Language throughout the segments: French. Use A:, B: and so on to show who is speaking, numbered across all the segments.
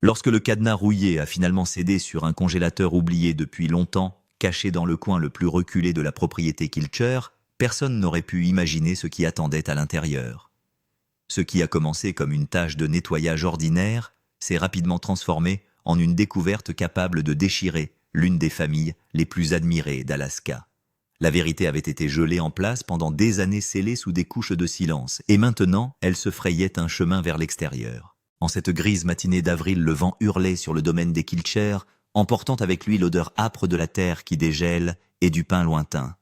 A: Lorsque le cadenas rouillé a finalement cédé sur un congélateur oublié depuis longtemps, caché dans le coin le plus reculé de la propriété Kilcher, personne n'aurait pu imaginer ce qui attendait à l'intérieur. Ce qui a commencé comme une tâche de nettoyage ordinaire s'est rapidement transformé en une découverte capable de déchirer l'une des familles les plus admirées d'Alaska. La vérité avait été gelée en place pendant des années scellée sous des couches de silence, et maintenant elle se frayait un chemin vers l'extérieur. En cette grise matinée d'avril, le vent hurlait sur le domaine des Kilcher, emportant avec lui l'odeur âpre de la terre qui dégèle et du pain lointain.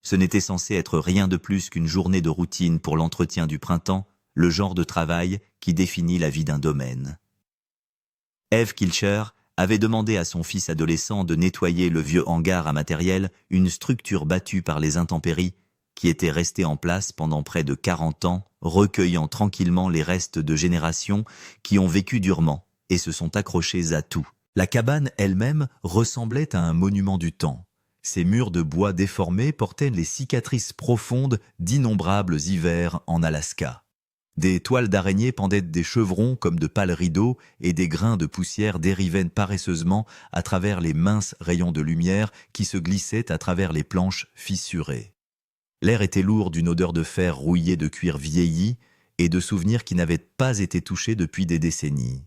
A: Ce n'était censé être rien de plus qu'une journée de routine pour l'entretien du printemps, le genre de travail qui définit la vie d'un domaine. Eve Kilcher avait demandé à son fils adolescent de nettoyer le vieux hangar à matériel, une structure battue par les intempéries, qui était restée en place pendant près de 40 ans, recueillant tranquillement les restes de générations qui ont vécu durement et se sont accrochés à tout. La cabane elle-même ressemblait à un monument du temps. Ses murs de bois déformés portaient les cicatrices profondes d'innombrables hivers en Alaska. Des toiles d'araignée pendaient des chevrons comme de pâles rideaux et des grains de poussière dérivaient paresseusement à travers les minces rayons de lumière qui se glissaient à travers les planches fissurées. L'air était lourd d'une odeur de fer rouillé de cuir vieilli et de souvenirs qui n'avaient pas été touchés depuis des décennies.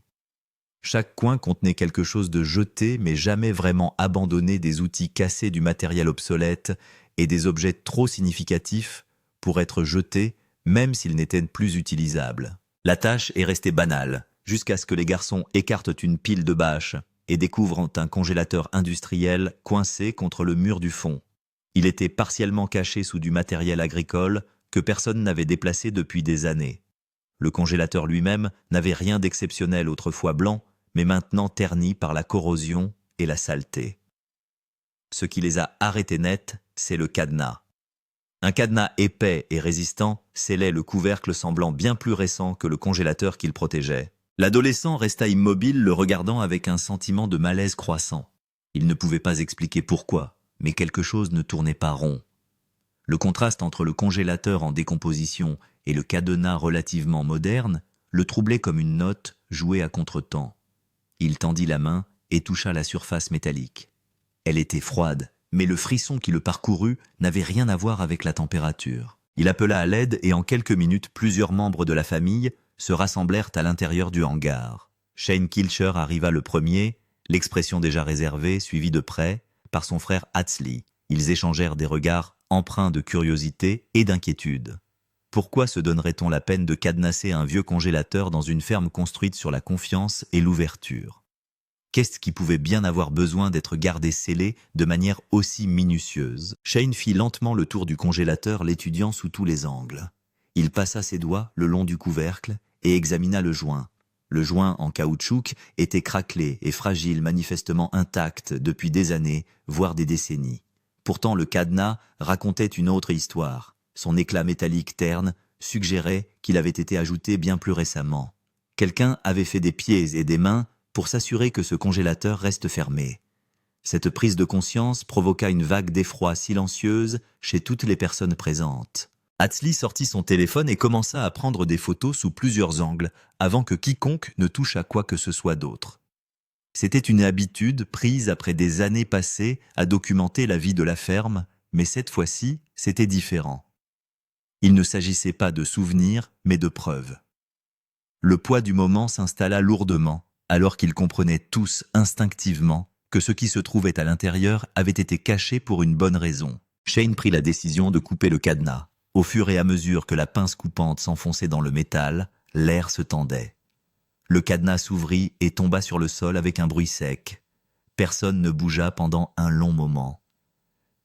A: Chaque coin contenait quelque chose de jeté mais jamais vraiment abandonné, des outils cassés, du matériel obsolète et des objets trop significatifs pour être jetés même s'ils n'étaient plus utilisables. La tâche est restée banale, jusqu'à ce que les garçons écartent une pile de bâches et découvrent un congélateur industriel coincé contre le mur du fond. Il était partiellement caché sous du matériel agricole que personne n'avait déplacé depuis des années. Le congélateur lui-même n'avait rien d'exceptionnel, autrefois blanc, mais maintenant terni par la corrosion et la saleté. Ce qui les a arrêtés net, c'est le cadenas. Un cadenas épais et résistant scellait le couvercle semblant bien plus récent que le congélateur qu'il protégeait. L'adolescent resta immobile, le regardant avec un sentiment de malaise croissant. Il ne pouvait pas expliquer pourquoi, mais quelque chose ne tournait pas rond. Le contraste entre le congélateur en décomposition et le cadenas relativement moderne le troublait comme une note jouée à contretemps. Il tendit la main et toucha la surface métallique. Elle était froide, mais le frisson qui le parcourut n'avait rien à voir avec la température. Il appela à l'aide et en quelques minutes, plusieurs membres de la famille se rassemblèrent à l'intérieur du hangar. Shane Kilcher arriva le premier, l'expression déjà réservée, suivie de près par son frère Hatsley. Ils échangèrent des regards empreints de curiosité et d'inquiétude. Pourquoi se donnerait-on la peine de cadenasser un vieux congélateur dans une ferme construite sur la confiance et l'ouverture ? Qu'est-ce qui pouvait bien avoir besoin d'être gardé scellé de manière aussi minutieuse ? Shane fit lentement le tour du congélateur, l'étudiant sous tous les angles. Il passa ses doigts le long du couvercle et examina le joint. Le joint en caoutchouc était craquelé et fragile, manifestement intact depuis des années, voire des décennies. Pourtant, le cadenas racontait une autre histoire. Son éclat métallique terne suggérait qu'il avait été ajouté bien plus récemment. Quelqu'un avait fait des pieds et des mains pour s'assurer que ce congélateur reste fermé. Cette prise de conscience provoqua une vague d'effroi silencieuse chez toutes les personnes présentes. Hatsley sortit son téléphone et commença à prendre des photos sous plusieurs angles, avant que quiconque ne touche à quoi que ce soit d'autre. C'était une habitude prise après des années passées à documenter la vie de la ferme, mais cette fois-ci, c'était différent. Il ne s'agissait pas de souvenirs, mais de preuves. Le poids du moment s'installa lourdement, alors qu'ils comprenaient tous instinctivement que ce qui se trouvait à l'intérieur avait été caché pour une bonne raison. Shane prit la décision de couper le cadenas. Au fur et à mesure que la pince coupante s'enfonçait dans le métal, l'air se tendait. Le cadenas s'ouvrit et tomba sur le sol avec un bruit sec. Personne ne bougea pendant un long moment.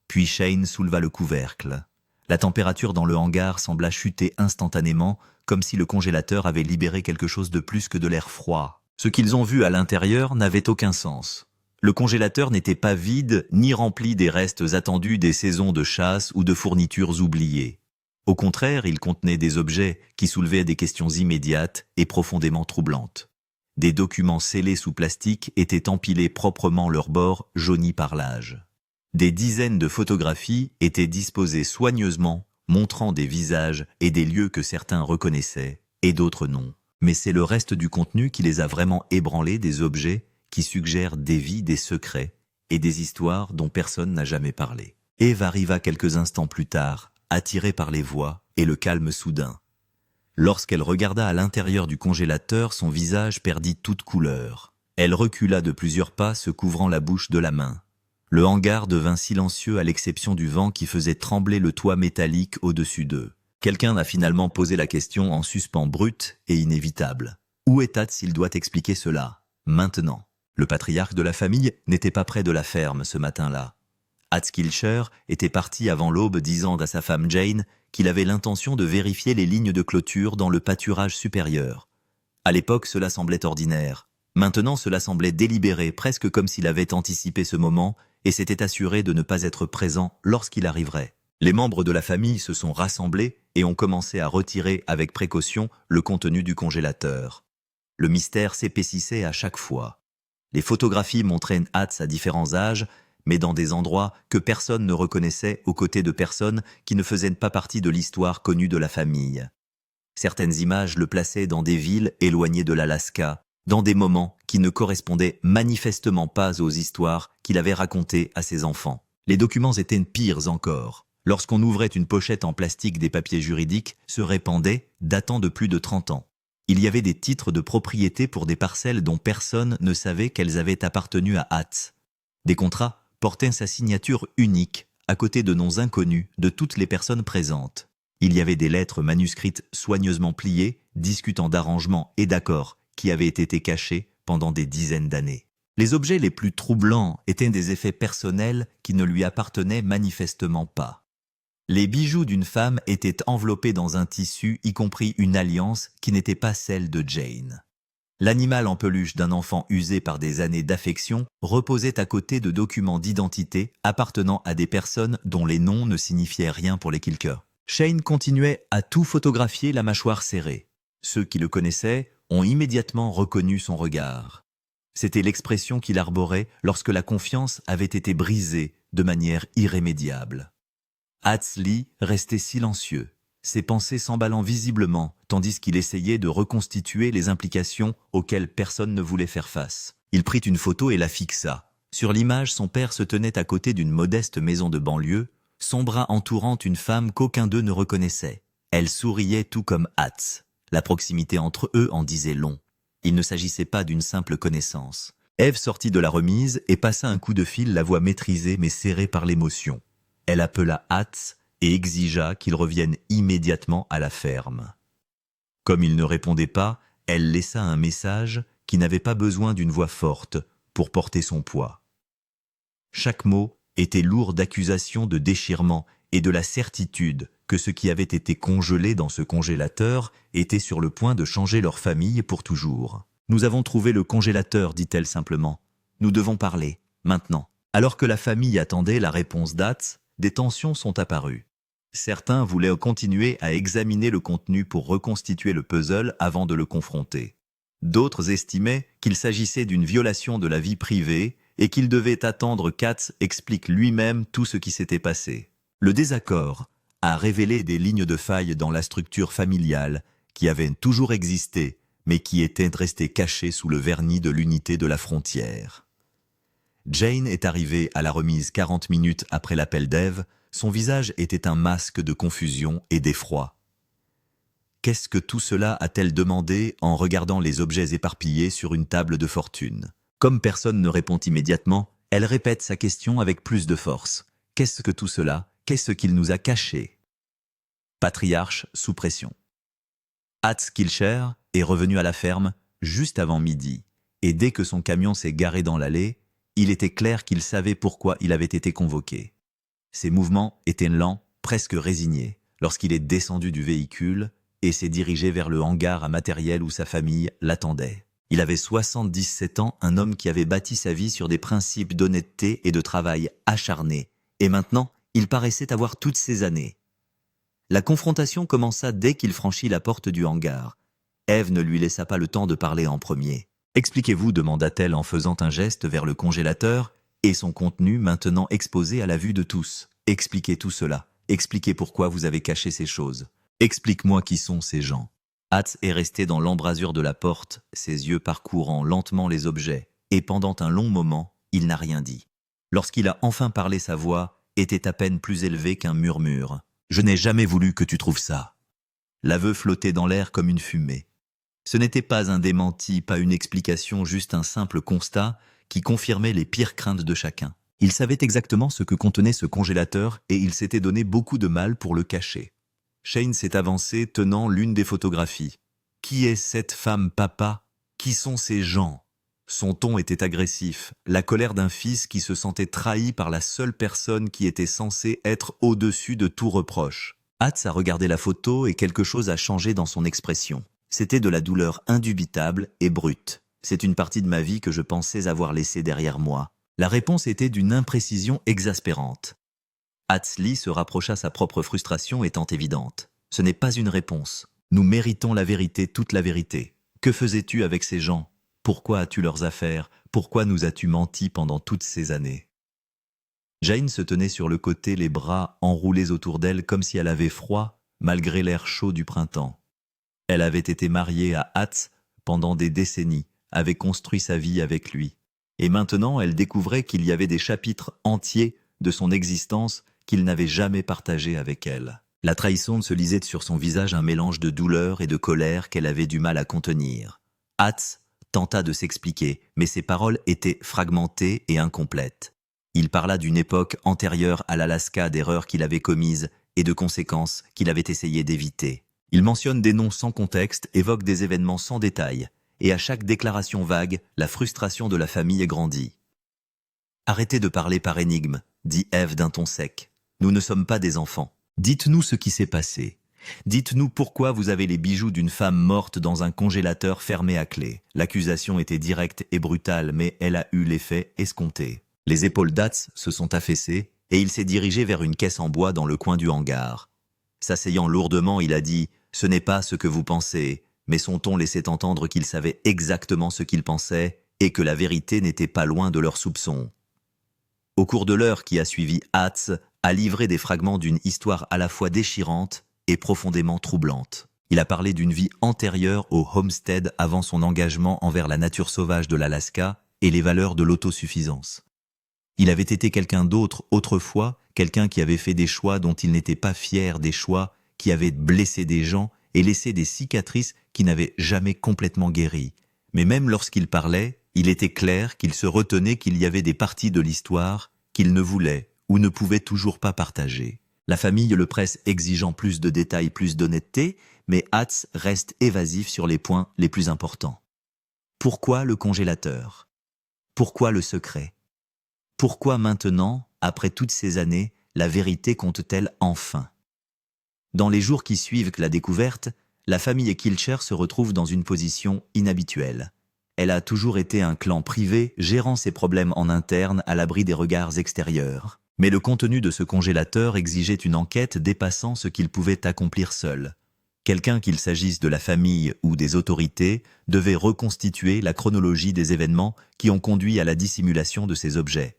A: Puis Shane souleva le couvercle. La température dans le hangar sembla chuter instantanément, comme si le congélateur avait libéré quelque chose de plus que de l'air froid. Ce qu'ils ont vu à l'intérieur n'avait aucun sens. Le congélateur n'était pas vide ni rempli des restes attendus des saisons de chasse ou de fournitures oubliées. Au contraire, il contenait des objets qui soulevaient des questions immédiates et profondément troublantes. Des documents scellés sous plastique étaient empilés proprement leurs bords jaunis par l'âge. Des dizaines de photographies étaient disposées soigneusement, montrant des visages et des lieux que certains reconnaissaient et d'autres non. Mais c'est le reste du contenu qui les a vraiment ébranlés, des objets qui suggèrent des vies, des secrets et des histoires dont personne n'a jamais parlé. Eve arriva quelques instants plus tard, attirée par les voix et le calme soudain. Lorsqu'elle regarda à l'intérieur du congélateur, son visage perdit toute couleur. Elle recula de plusieurs pas, se couvrant la bouche de la main. Le hangar devint silencieux à l'exception du vent qui faisait trembler le toit métallique au-dessus d'eux. Quelqu'un a finalement posé la question en suspens brut et inévitable. Où est Hatz s'il doit expliquer cela, maintenant? Le patriarche de la famille n'était pas près de la ferme ce matin-là. Hatz Kilcher était parti avant l'aube disant à sa femme Jane qu'il avait l'intention de vérifier les lignes de clôture dans le pâturage supérieur. À l'époque, cela semblait ordinaire. Maintenant, cela semblait délibéré, presque comme s'il avait anticipé ce moment et s'était assuré de ne pas être présent lorsqu'il arriverait. Les membres de la famille se sont rassemblés et ont commencé à retirer avec précaution le contenu du congélateur. Le mystère s'épaississait à chaque fois. Les photographies montraient Hatz à différents âges, mais dans des endroits que personne ne reconnaissait aux côtés de personnes qui ne faisaient pas partie de l'histoire connue de la famille. Certaines images le plaçaient dans des villes éloignées de l'Alaska, dans des moments qui ne correspondaient manifestement pas aux histoires qu'il avait racontées à ses enfants. Les documents étaient pires encore. Lorsqu'on ouvrait une pochette en plastique, des papiers juridiques se répandaient, datant de plus de 30 ans. Il y avait des titres de propriété pour des parcelles dont personne ne savait qu'elles avaient appartenu à Hatz. Des contrats portaient sa signature unique, à côté de noms inconnus de toutes les personnes présentes. Il y avait des lettres manuscrites soigneusement pliées, discutant d'arrangements et d'accords qui avaient été cachés pendant des dizaines d'années. Les objets les plus troublants étaient des effets personnels qui ne lui appartenaient manifestement pas. Les bijoux d'une femme étaient enveloppés dans un tissu, y compris une alliance qui n'était pas celle de Jane. L'animal en peluche d'un enfant usé par des années d'affection reposait à côté de documents d'identité appartenant à des personnes dont les noms ne signifiaient rien pour les Kilcher. Shane continuait à tout photographier, la mâchoire serrée. Ceux qui le connaissaient ont immédiatement reconnu son regard. C'était l'expression qu'il arborait lorsque la confiance avait été brisée de manière irrémédiable. Hatz Lee restait silencieux, ses pensées s'emballant visiblement, tandis qu'il essayait de reconstituer les implications auxquelles personne ne voulait faire face. Il prit une photo et la fixa. Sur l'image, son père se tenait à côté d'une modeste maison de banlieue, son bras entourant une femme qu'aucun d'eux ne reconnaissait. Elle souriait tout comme Hatz. La proximité entre eux en disait long. Il ne s'agissait pas d'une simple connaissance. Eve sortit de la remise et passa un coup de fil, la voix maîtrisée mais serrée par l'émotion. Elle appela Hatz et exigea qu'il revienne immédiatement à la ferme. Comme il ne répondait pas, elle laissa un message qui n'avait pas besoin d'une voix forte pour porter son poids. Chaque mot était lourd d'accusations, de déchirement et de la certitude que ce qui avait été congelé dans ce congélateur était sur le point de changer leur famille pour toujours. « Nous avons trouvé le congélateur, dit-elle simplement. Nous devons parler, maintenant. » Alors que la famille attendait la réponse d'Hatz, des tensions sont apparues. Certains voulaient continuer à examiner le contenu pour reconstituer le puzzle avant de le confronter. D'autres estimaient qu'il s'agissait d'une violation de la vie privée et qu'il devait attendre qu'Hatz explique lui-même tout ce qui s'était passé. Le désaccord a révélé des lignes de faille dans la structure familiale qui avaient toujours existé, mais qui étaient restées cachées sous le vernis de l'unité de la frontière. Jane est arrivée à la remise 40 minutes après l'appel d'Eve. Son visage était un masque de confusion et d'effroi. Qu'est-ce que tout cela, a-t-elle demandé en regardant les objets éparpillés sur une table de fortune? Comme personne ne répond immédiatement, elle répète sa question avec plus de force. Qu'est-ce que tout cela? Qu'est-ce qu'il nous a caché? Patriarche sous pression. Hatz Kilcher est revenu à la ferme juste avant midi, et dès que son camion s'est garé dans l'allée, il était clair qu'il savait pourquoi il avait été convoqué. Ses mouvements étaient lents, presque résignés, lorsqu'il est descendu du véhicule et s'est dirigé vers le hangar à matériel où sa famille l'attendait. Il avait 77 ans, un homme qui avait bâti sa vie sur des principes d'honnêteté et de travail acharné, et maintenant, il paraissait avoir toutes ces années. La confrontation commença dès qu'il franchit la porte du hangar. Eve ne lui laissa pas le temps de parler en premier. « Expliquez-vous » demanda-t-elle en faisant un geste vers le congélateur et son contenu maintenant exposé à la vue de tous. « Expliquez tout cela. Expliquez pourquoi vous avez caché ces choses. Explique-moi qui sont ces gens. » Hatz est resté dans l'embrasure de la porte, ses yeux parcourant lentement les objets, et pendant un long moment, il n'a rien dit. Lorsqu'il a enfin parlé, sa voix était à peine plus élevée qu'un murmure. « Je n'ai jamais voulu que tu trouves ça. » L'aveu flottait dans l'air comme une fumée. Ce n'était pas un démenti, pas une explication, juste un simple constat qui confirmait les pires craintes de chacun. Il savait exactement ce que contenait ce congélateur et il s'était donné beaucoup de mal pour le cacher. Shane s'est avancé tenant l'une des photographies. « Qui est cette femme, papa? Qui sont ces gens ?» Son ton était agressif, la colère d'un fils qui se sentait trahi par la seule personne qui était censée être au-dessus de tout reproche. Hatz a regardé la photo et quelque chose a changé dans son expression. C'était de la douleur indubitable et brute. C'est une partie de ma vie que je pensais avoir laissée derrière moi. La réponse était d'une imprécision exaspérante. Hatz Lee se rapprocha, sa propre frustration étant évidente. Ce n'est pas une réponse. Nous méritons la vérité, toute la vérité. Que faisais-tu avec ces gens? Pourquoi as-tu leurs affaires? Pourquoi nous as-tu menti pendant toutes ces années? Jane se tenait sur le côté, les bras enroulés autour d'elle comme si elle avait froid, malgré l'air chaud du printemps. Elle avait été mariée à Hatz pendant des décennies, avait construit sa vie avec lui. Et maintenant, elle découvrait qu'il y avait des chapitres entiers de son existence qu'il n'avait jamais partagés avec elle. La trahison se lisait sur son visage, un mélange de douleur et de colère qu'elle avait du mal à contenir. Hatz tenta de s'expliquer, mais ses paroles étaient fragmentées et incomplètes. Il parla d'une époque antérieure à l'Alaska, d'erreurs qu'il avait commises et de conséquences qu'il avait essayé d'éviter. Il mentionne des noms sans contexte, évoque des événements sans détail, et à chaque déclaration vague, la frustration de la famille grandit. « Arrêtez de parler par énigme, » dit Eve d'un ton sec. « Nous ne sommes pas des enfants. Dites-nous ce qui s'est passé. Dites-nous pourquoi vous avez les bijoux d'une femme morte dans un congélateur fermé à clé. » L'accusation était directe et brutale, mais elle a eu l'effet escompté. Les épaules d'Hatz se sont affaissées et il s'est dirigé vers une caisse en bois dans le coin du hangar. S'asseyant lourdement, il a dit « Ce n'est pas ce que vous pensez », mais son ton laissait entendre qu'il savait exactement ce qu'il pensait et que la vérité n'était pas loin de leurs soupçons. Au cours de l'heure qui a suivi, Hatz a livré des fragments d'une histoire à la fois déchirante et profondément troublante. Il a parlé d'une vie antérieure au homestead avant son engagement envers la nature sauvage de l'Alaska et les valeurs de l'autosuffisance. Il avait été quelqu'un d'autre autrefois, quelqu'un qui avait fait des choix dont il n'était pas fier, des choix qui avaient blessé des gens et laissé des cicatrices qui n'avaient jamais complètement guéri. Mais même lorsqu'il parlait, il était clair qu'il se retenait, qu'il y avait des parties de l'histoire qu'il ne voulait ou ne pouvait toujours pas partager. La famille le presse exigeant plus de détails, plus d'honnêteté, mais Hatz reste évasif sur les points les plus importants. Pourquoi le congélateur? Pourquoi le secret? Pourquoi maintenant, après toutes ces années, la vérité compte-t-elle enfin? Dans les jours qui suivent la découverte, la famille Kilcher se retrouve dans une position inhabituelle. Elle a toujours été un clan privé, gérant ses problèmes en interne à l'abri des regards extérieurs. Mais le contenu de ce congélateur exigeait une enquête dépassant ce qu'il pouvait accomplir seul. Quelqu'un, qu'il s'agisse de la famille ou des autorités, devait reconstituer la chronologie des événements qui ont conduit à la dissimulation de ces objets.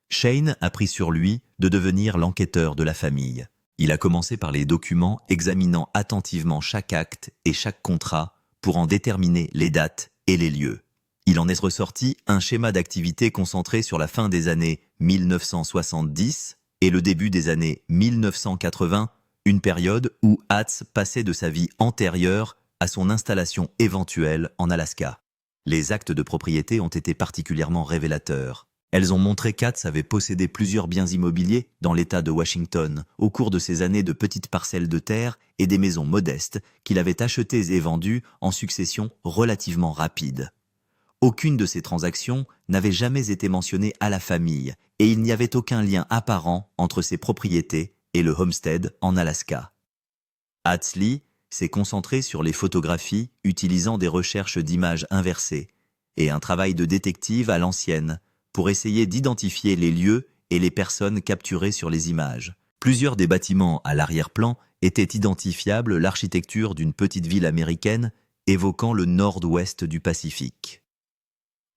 A: Shane a pris sur lui de devenir l'enquêteur de la famille. Il a commencé par les documents, examinant attentivement chaque acte et chaque contrat pour en déterminer les dates et les lieux. Il en est ressorti un schéma d'activité concentré sur la fin des années 1970 et le début des années 1980, une période où Hatz passait de sa vie antérieure à son installation éventuelle en Alaska. Les actes de propriété ont été particulièrement révélateurs. Elles ont montré qu'Hatz avait possédé plusieurs biens immobiliers dans l'État de Washington au cours de ces années de petites parcelles de terre et des maisons modestes qu'il avait achetées et vendues en succession relativement rapide. Aucune de ces transactions n'avait jamais été mentionnée à la famille et il n'y avait aucun lien apparent entre ces propriétés et le homestead en Alaska. Hatz Lee s'est concentré sur les photographies utilisant des recherches d'images inversées et un travail de détective à l'ancienne pour essayer d'identifier les lieux et les personnes capturées sur les images. Plusieurs des bâtiments à l'arrière-plan étaient identifiables, l'architecture d'une petite ville américaine évoquant le nord-ouest du Pacifique.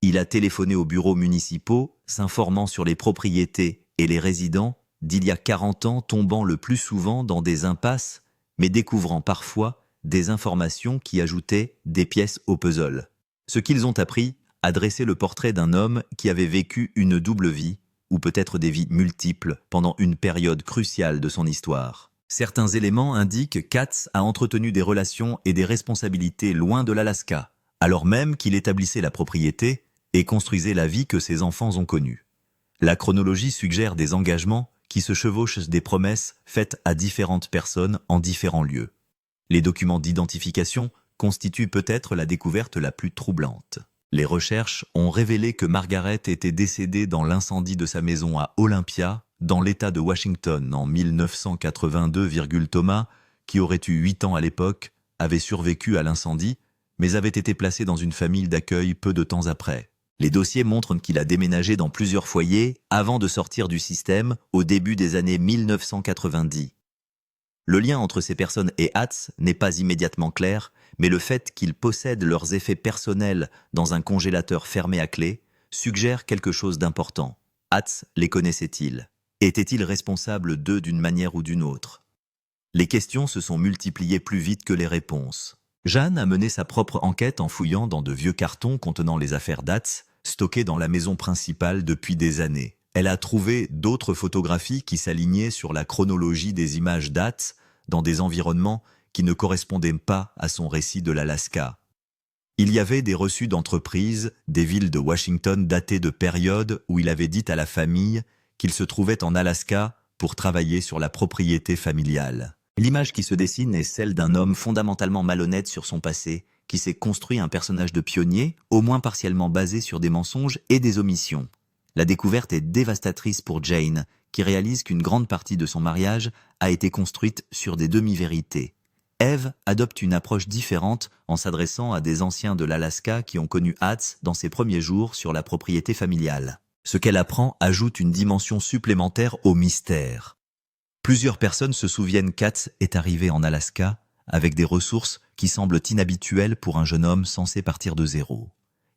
A: Il a téléphoné aux bureaux municipaux, s'informant sur les propriétés et les résidents d'il y a 40 ans, tombant le plus souvent dans des impasses, mais découvrant parfois des informations qui ajoutaient des pièces au puzzle. Ce qu'ils ont appris a dressé le portrait d'un homme qui avait vécu une double vie, ou peut-être des vies multiples, pendant une période cruciale de son histoire. Certains éléments indiquent qu'Hatz a entretenu des relations et des responsabilités loin de l'Alaska, alors même qu'il établissait la propriété et construisait la vie que ses enfants ont connue. La chronologie suggère des engagements qui se chevauchent des promesses faites à différentes personnes en différents lieux. Les documents d'identification constituent peut-être la découverte la plus troublante. Les recherches ont révélé que Margaret était décédée dans l'incendie de sa maison à Olympia, dans l'État de Washington, en 1982. Thomas, qui aurait eu 8 ans à l'époque, avait survécu à l'incendie, mais avait été placé dans une famille d'accueil peu de temps après. Les dossiers montrent qu'il a déménagé dans plusieurs foyers avant de sortir du système au début des années 1990. Le lien entre ces personnes et Hatz n'est pas immédiatement clair, mais le fait qu'ils possèdent leurs effets personnels dans un congélateur fermé à clé suggère quelque chose d'important. Hatz les connaissait-il? Était-il responsable d'eux d'une manière ou d'une autre? Les questions se sont multipliées plus vite que les réponses. Jeanne a mené sa propre enquête en fouillant dans de vieux cartons contenant les affaires d'Hatz, stockés dans la maison principale depuis des années. Elle a trouvé d'autres photographies qui s'alignaient sur la chronologie des images d'Hatz dans des environnements qui ne correspondaient pas à son récit de l'Alaska. Il y avait des reçus d'entreprises des villes de Washington datés de périodes où il avait dit à la famille qu'il se trouvait en Alaska pour travailler sur la propriété familiale. L'image qui se dessine est celle d'un homme fondamentalement malhonnête sur son passé, qui s'est construit un personnage de pionnier, au moins partiellement basé sur des mensonges et des omissions. La découverte est dévastatrice pour Jane, qui réalise qu'une grande partie de son mariage a été construite sur des demi-vérités. Eve adopte une approche différente en s'adressant à des anciens de l'Alaska qui ont connu Hatz dans ses premiers jours sur la propriété familiale. Ce qu'elle apprend ajoute une dimension supplémentaire au mystère. Plusieurs personnes se souviennent qu'Hatz est arrivé en Alaska avec des ressources qui semblent inhabituelles pour un jeune homme censé partir de zéro.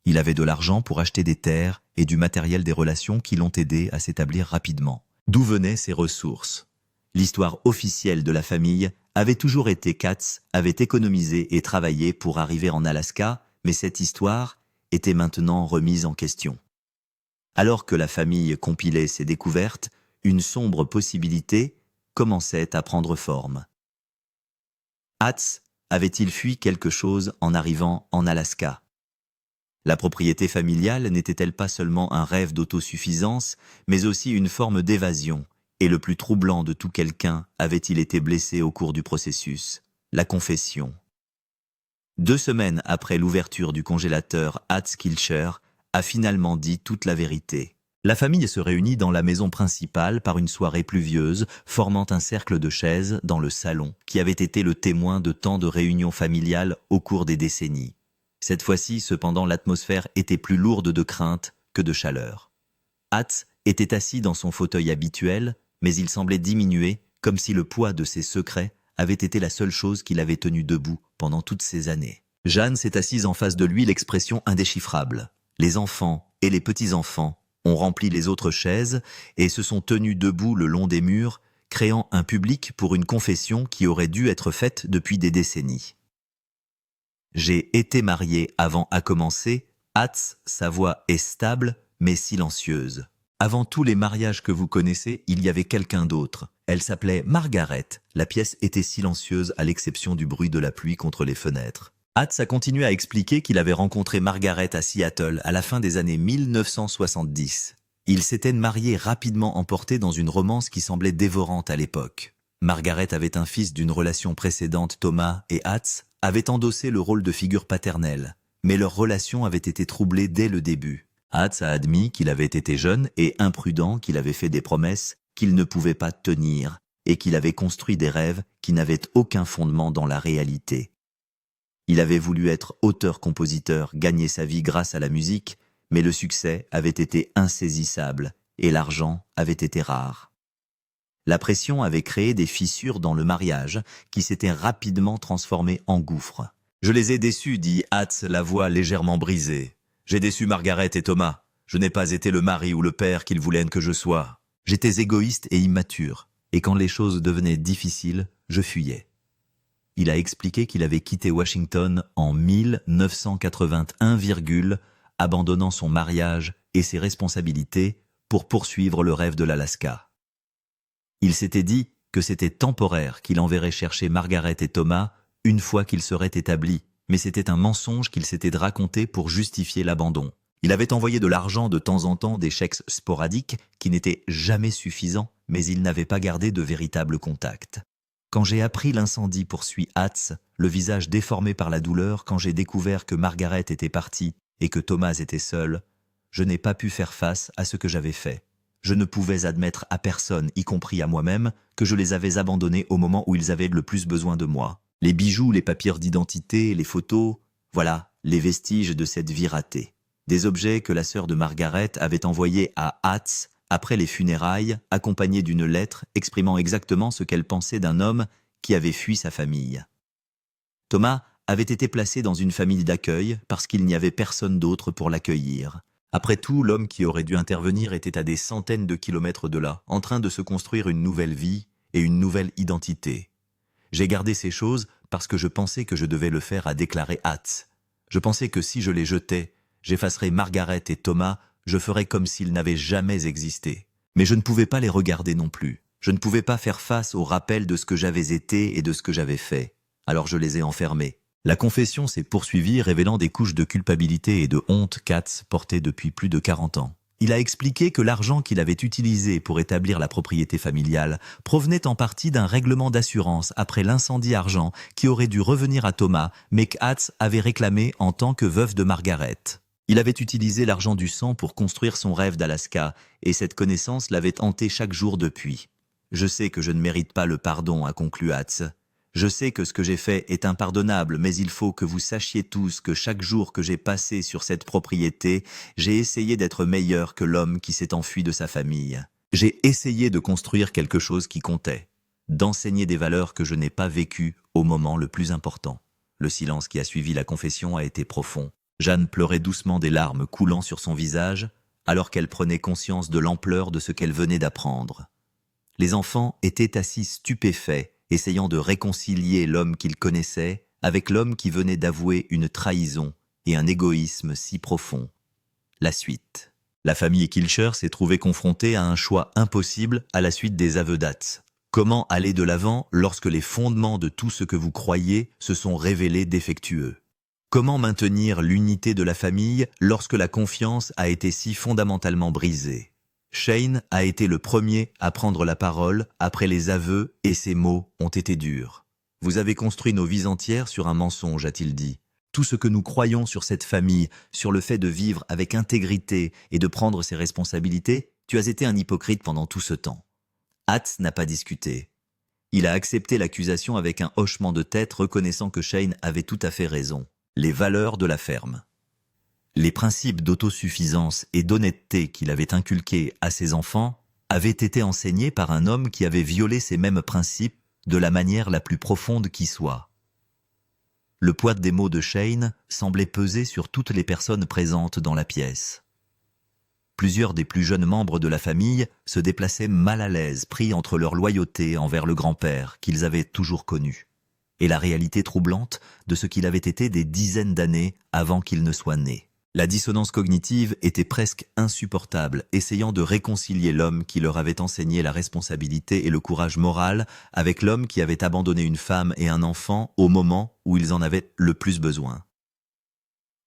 A: Il avait de l'argent pour acheter des terres et du matériel des relations qui l'ont aidé à s'établir rapidement. D'où venaient ces ressources? L'histoire officielle de la famille avait toujours été qu'Hatz avait économisé et travaillé pour arriver en Alaska, mais cette histoire était maintenant remise en question. Alors que la famille compilait ses découvertes, une sombre possibilité commençait à prendre forme. Hatz avait-il fui quelque chose en arrivant en Alaska? La propriété familiale n'était-elle pas seulement un rêve d'autosuffisance, mais aussi une forme d'évasion? Et le plus troublant de tout, quelqu'un avait-il été blessé au cours du processus? La confession. 2 semaines après l'ouverture du congélateur, Hatz Kilcher a finalement dit toute la vérité. La famille se réunit dans la maison principale par une soirée pluvieuse, formant un cercle de chaises dans le salon, qui avait été le témoin de tant de réunions familiales au cours des décennies. Cette fois-ci, cependant, l'atmosphère était plus lourde de crainte que de chaleur. Hatz était assis dans son fauteuil habituel, mais il semblait diminuer, comme si le poids de ses secrets avait été la seule chose qui l'avait tenu debout pendant toutes ces années. Jeanne s'est assise en face de lui, l'expression indéchiffrable. Les enfants et les petits-enfants ont rempli les autres chaises et se sont tenus debout le long des murs, créant un public pour une confession qui aurait dû être faite depuis des décennies. J'ai été marié avant à commencer. Hatz, sa voix est stable mais silencieuse. Avant tous les mariages que vous connaissez, il y avait quelqu'un d'autre. Elle s'appelait Margaret. La pièce était silencieuse à l'exception du bruit de la pluie contre les fenêtres. Hatz a continué à expliquer qu'il avait rencontré Margaret à Seattle à la fin des années 1970. Ils s'étaient mariés rapidement emportés dans une romance qui semblait dévorante à l'époque. Margaret avait un fils d'une relation précédente, Thomas, et Hatz avait endossé le rôle de figure paternelle. Mais leur relation avait été troublée dès le début. Hatz a admis qu'il avait été jeune et imprudent, qu'il avait fait des promesses qu'il ne pouvait pas tenir et qu'il avait construit des rêves qui n'avaient aucun fondement dans la réalité. Il avait voulu être auteur-compositeur, gagner sa vie grâce à la musique, mais le succès avait été insaisissable et l'argent avait été rare. La pression avait créé des fissures dans le mariage qui s'étaient rapidement transformées en gouffre. « Je les ai déçus », dit Hatz, la voix légèrement brisée. « J'ai déçu Margaret et Thomas. Je n'ai pas été le mari ou le père qu'ils voulaient que je sois. J'étais égoïste et immature, et quand les choses devenaient difficiles, je fuyais. » il a expliqué qu'il avait quitté Washington en 1981, abandonnant son mariage et ses responsabilités pour poursuivre le rêve de l'Alaska. Il s'était dit que c'était temporaire qu'il enverrait chercher Margaret et Thomas une fois qu'ils seraient établis, mais c'était un mensonge qu'il s'était raconté pour justifier l'abandon. Il avait envoyé de l'argent de temps en temps, des chèques sporadiques qui n'étaient jamais suffisants, mais il n'avait pas gardé de véritable contact. Quand j'ai appris l'incendie, poursuit Hatz, le visage déformé par la douleur, quand j'ai découvert que Margaret était partie et que Thomas était seul, je n'ai pas pu faire face à ce que j'avais fait. Je ne pouvais admettre à personne, y compris à moi-même, que je les avais abandonnés au moment où ils avaient le plus besoin de moi. Les bijoux, les papiers d'identité, les photos, voilà les vestiges de cette vie ratée. Des objets que la sœur de Margaret avait envoyés à Hatz après les funérailles, accompagnés d'une lettre exprimant exactement ce qu'elle pensait d'un homme qui avait fui sa famille. Thomas avait été placé dans une famille d'accueil parce qu'il n'y avait personne d'autre pour l'accueillir. Après tout, l'homme qui aurait dû intervenir était à des centaines de kilomètres de là, en train de se construire une nouvelle vie et une nouvelle identité. J'ai gardé ces choses parce que je pensais que je devais le faire, a déclaré Hatz. Je pensais que si je les jetais, j'effacerais Margaret et Thomas, je ferais comme s'ils n'avaient jamais existé. Mais je ne pouvais pas les regarder non plus. Je ne pouvais pas faire face au rappel de ce que j'avais été et de ce que j'avais fait. Alors je les ai enfermés. La confession s'est poursuivie, révélant des couches de culpabilité et de honte qu'Hatz portait depuis plus de 40 ans. Il a expliqué que l'argent qu'il avait utilisé pour établir la propriété familiale provenait en partie d'un règlement d'assurance après l'incendie argent qui aurait dû revenir à Thomas, mais qu'Hatz avait réclamé en tant que veuve de Margaret. Il avait utilisé l'argent du sang pour construire son rêve d'Alaska, et cette connaissance l'avait hanté chaque jour depuis. « Je sais que je ne mérite pas le pardon », a conclu Hatz. « Je sais que ce que j'ai fait est impardonnable, mais il faut que vous sachiez tous que chaque jour que j'ai passé sur cette propriété, j'ai essayé d'être meilleur que l'homme qui s'est enfui de sa famille. J'ai essayé de construire quelque chose qui comptait, d'enseigner des valeurs que je n'ai pas vécues au moment le plus important. » Le silence qui a suivi la confession a été profond. Jeanne pleurait doucement, des larmes coulant sur son visage, alors qu'elle prenait conscience de l'ampleur de ce qu'elle venait d'apprendre. Les enfants étaient assis stupéfaits, essayant de réconcilier l'homme qu'ils connaissaient avec l'homme qui venait d'avouer une trahison et un égoïsme si profond. La suite. La famille Kilcher s'est trouvée confrontée à un choix impossible à la suite des aveux d'Hatz. Comment aller de l'avant lorsque les fondements de tout ce que vous croyez se sont révélés défectueux? Comment maintenir l'unité de la famille lorsque la confiance a été si fondamentalement brisée? Shane a été le premier à prendre la parole après les aveux et ses mots ont été durs. « Vous avez construit nos vies entières sur un mensonge », a-t-il dit. « Tout ce que nous croyons sur cette famille, sur le fait de vivre avec intégrité et de prendre ses responsabilités, tu as été un hypocrite pendant tout ce temps. » Hatz n'a pas discuté. Il a accepté l'accusation avec un hochement de tête, reconnaissant que Shane avait tout à fait raison. Les valeurs de la ferme. Les principes d'autosuffisance et d'honnêteté qu'il avait inculqués à ses enfants avaient été enseignés par un homme qui avait violé ces mêmes principes de la manière la plus profonde qui soit. Le poids des mots de Shane semblait peser sur toutes les personnes présentes dans la pièce. Plusieurs des plus jeunes membres de la famille se déplaçaient mal à l'aise, pris entre leur loyauté envers le grand-père qu'ils avaient toujours connu et la réalité troublante de ce qu'il avait été des dizaines d'années avant qu'il ne soit né. La dissonance cognitive était presque insupportable, essayant de réconcilier l'homme qui leur avait enseigné la responsabilité et le courage moral avec l'homme qui avait abandonné une femme et un enfant au moment où ils en avaient le plus besoin.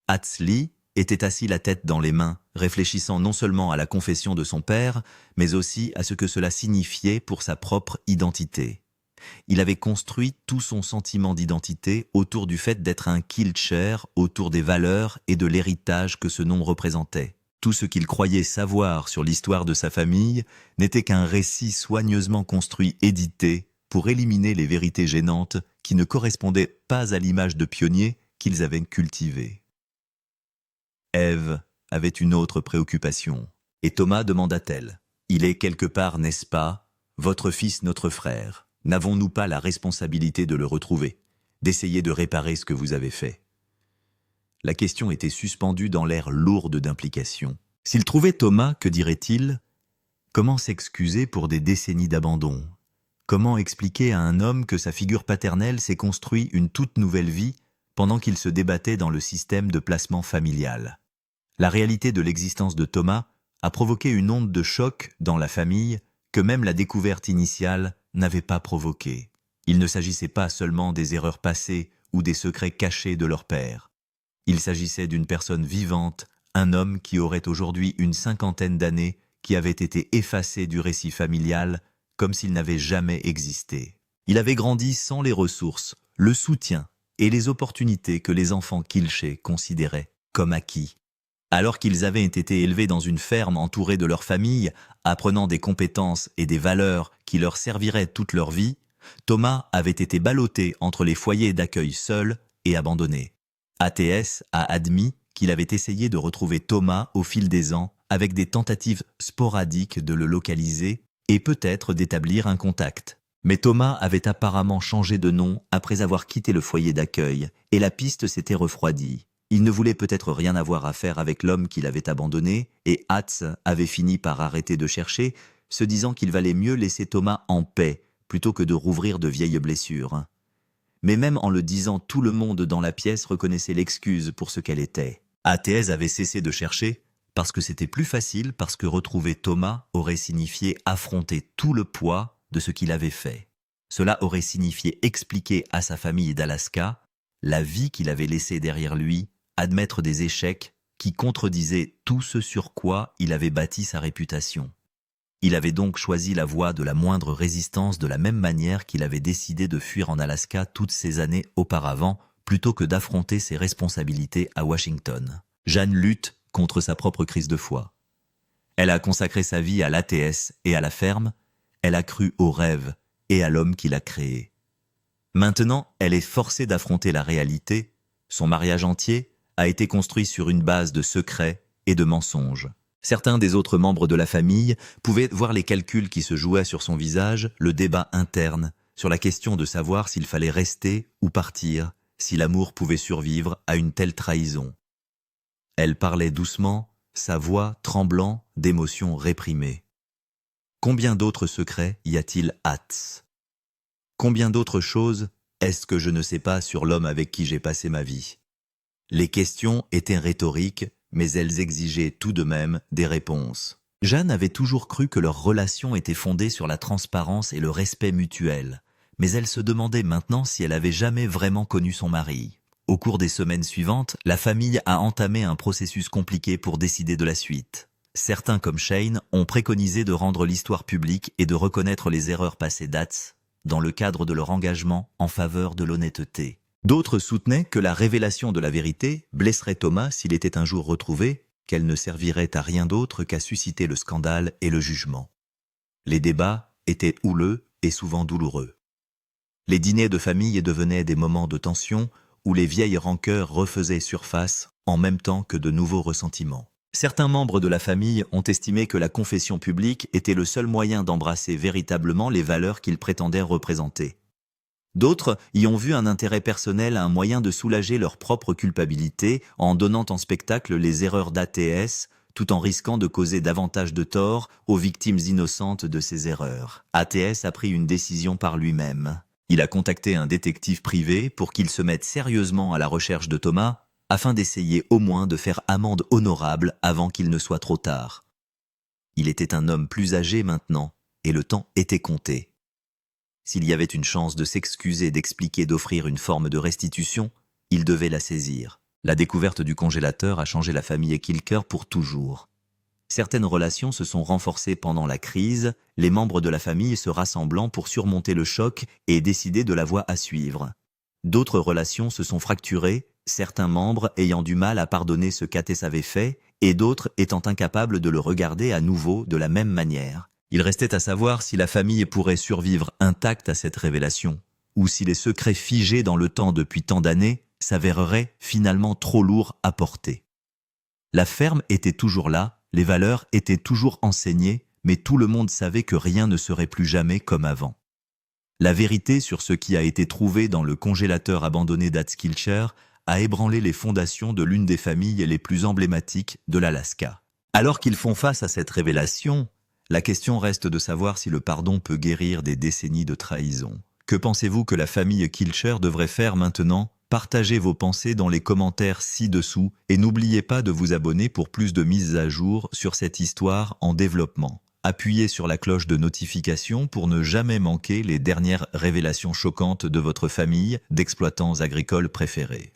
A: Hatz Lee était assis la tête dans les mains, réfléchissant non seulement à la confession de son père, mais aussi à ce que cela signifiait pour sa propre identité. Il avait construit tout son sentiment d'identité autour du fait d'être un Kilcher, autour des valeurs et de l'héritage que ce nom représentait. Tout ce qu'il croyait savoir sur l'histoire de sa famille n'était qu'un récit soigneusement construit, édité, pour éliminer les vérités gênantes qui ne correspondaient pas à l'image de pionnier qu'ils avaient cultivée. Ève avait une autre préoccupation, et Thomas demanda-t-elle, « Il est quelque part, n'est-ce pas, votre fils, notre frère ? N'avons-nous pas la responsabilité de le retrouver, d'essayer de réparer ce que vous avez fait ?» La question était suspendue dans l'air lourde d'implication. S'il trouvait Thomas, que dirait-il? Comment s'excuser pour des décennies d'abandon? Comment expliquer à un homme que sa figure paternelle s'est construit une toute nouvelle vie pendant qu'il se débattait dans le système de placement familial? La réalité de l'existence de Thomas a provoqué une onde de choc dans la famille que même la découverte initiale n'avait pas provoquée. Il ne s'agissait pas seulement des erreurs passées ou des secrets cachés de leur père. Il s'agissait d'une personne vivante, un homme qui aurait aujourd'hui une 50aine d'années, qui avait été effacé du récit familial comme s'il n'avait jamais existé. Il avait grandi sans les ressources, le soutien et les opportunités que les enfants Kilché considéraient comme acquis. Alors qu'ils avaient été élevés dans une ferme entourée de leur famille, apprenant des compétences et des valeurs qui leur serviraient toute leur vie, Thomas avait été ballotté entre les foyers d'accueil seuls et abandonnés. ATS a admis qu'il avait essayé de retrouver Thomas au fil des ans avec des tentatives sporadiques de le localiser et peut-être d'établir un contact. Mais Thomas avait apparemment changé de nom après avoir quitté le foyer d'accueil et la piste s'était refroidie. Il ne voulait peut-être rien avoir à faire avec l'homme qu'il avait abandonné et Hatz avait fini par arrêter de chercher, se disant qu'il valait mieux laisser Thomas en paix plutôt que de rouvrir de vieilles blessures. Mais même en le disant, tout le monde dans la pièce reconnaissait l'excuse pour ce qu'elle était. ATS avait cessé de chercher parce que c'était plus facile, parce que retrouver Thomas aurait signifié affronter tout le poids de ce qu'il avait fait. Cela aurait signifié expliquer à sa famille d'Alaska la vie qu'il avait laissée derrière lui, admettre des échecs qui contredisaient tout ce sur quoi il avait bâti sa réputation. Il avait donc choisi la voie de la moindre résistance de la même manière qu'il avait décidé de fuir en Alaska toutes ces années auparavant, plutôt que d'affronter ses responsabilités à Washington. Jeanne lutte contre sa propre crise de foi. Elle a consacré sa vie à l'ATS et à la ferme, elle a cru au rêve et à l'homme qui l'a créé. Maintenant, elle est forcée d'affronter la réalité. Son mariage entier a été construit sur une base de secrets et de mensonges. Certains des autres membres de la famille pouvaient voir les calculs qui se jouaient sur son visage, le débat interne, sur la question de savoir s'il fallait rester ou partir, si l'amour pouvait survivre à une telle trahison. Elle parlait doucement, sa voix tremblant d'émotions réprimées. Combien d'autres secrets y a-t-il Hatz? Combien d'autres choses est-ce que je ne sais pas sur l'homme avec qui j'ai passé ma vie? Les questions étaient rhétoriques, mais elles exigeaient tout de même des réponses. Jeanne avait toujours cru que leur relation était fondée sur la transparence et le respect mutuel, mais elle se demandait maintenant si elle avait jamais vraiment connu son mari. Au cours des semaines suivantes, la famille a entamé un processus compliqué pour décider de la suite. Certains, comme Shane, ont préconisé de rendre l'histoire publique et de reconnaître les erreurs passées d'Hatz dans le cadre de leur engagement en faveur de l'honnêteté. D'autres soutenaient que la révélation de la vérité blesserait Thomas s'il était un jour retrouvé, qu'elle ne servirait à rien d'autre qu'à susciter le scandale et le jugement. Les débats étaient houleux et souvent douloureux. Les dîners de famille devenaient des moments de tension où les vieilles rancœurs refaisaient surface en même temps que de nouveaux ressentiments. Certains membres de la famille ont estimé que la confession publique était le seul moyen d'embrasser véritablement les valeurs qu'ils prétendaient représenter. D'autres y ont vu un intérêt personnel, un moyen de soulager leur propre culpabilité en donnant en spectacle les erreurs d'ATS, tout en risquant de causer davantage de tort aux victimes innocentes de ces erreurs. ATS a pris une décision par lui-même. Il a contacté un détective privé pour qu'il se mette sérieusement à la recherche de Thomas, afin d'essayer au moins de faire amende honorable avant qu'il ne soit trop tard. Il était un homme plus âgé maintenant, et le temps était compté. S'il y avait une chance de s'excuser, d'expliquer, d'offrir une forme de restitution, il devait la saisir. La découverte du congélateur a changé la famille Kilker pour toujours. Certaines relations se sont renforcées pendant la crise, les membres de la famille se rassemblant pour surmonter le choc et décider de la voie à suivre. D'autres relations se sont fracturées, certains membres ayant du mal à pardonner ce qu'Hatz avait fait, et d'autres étant incapables de le regarder à nouveau de la même manière. Il restait à savoir si la famille pourrait survivre intacte à cette révélation, ou si les secrets figés dans le temps depuis tant d'années s'avéreraient finalement trop lourds à porter. La ferme était toujours là, les valeurs étaient toujours enseignées, mais tout le monde savait que rien ne serait plus jamais comme avant. La vérité sur ce qui a été trouvé dans le congélateur abandonné d'Hatz-Kilcher a ébranlé les fondations de l'une des familles les plus emblématiques de l'Alaska. Alors qu'ils font face à cette révélation, La question reste de savoir si le pardon peut guérir des décennies de trahison. Que pensez-vous que la famille Kilcher devrait faire maintenant? Partagez vos pensées dans les commentaires ci-dessous et n'oubliez pas de vous abonner pour plus de mises à jour sur cette histoire en développement. Appuyez sur la cloche de notification pour ne jamais manquer les dernières révélations choquantes de votre famille d'exploitants agricoles préférés.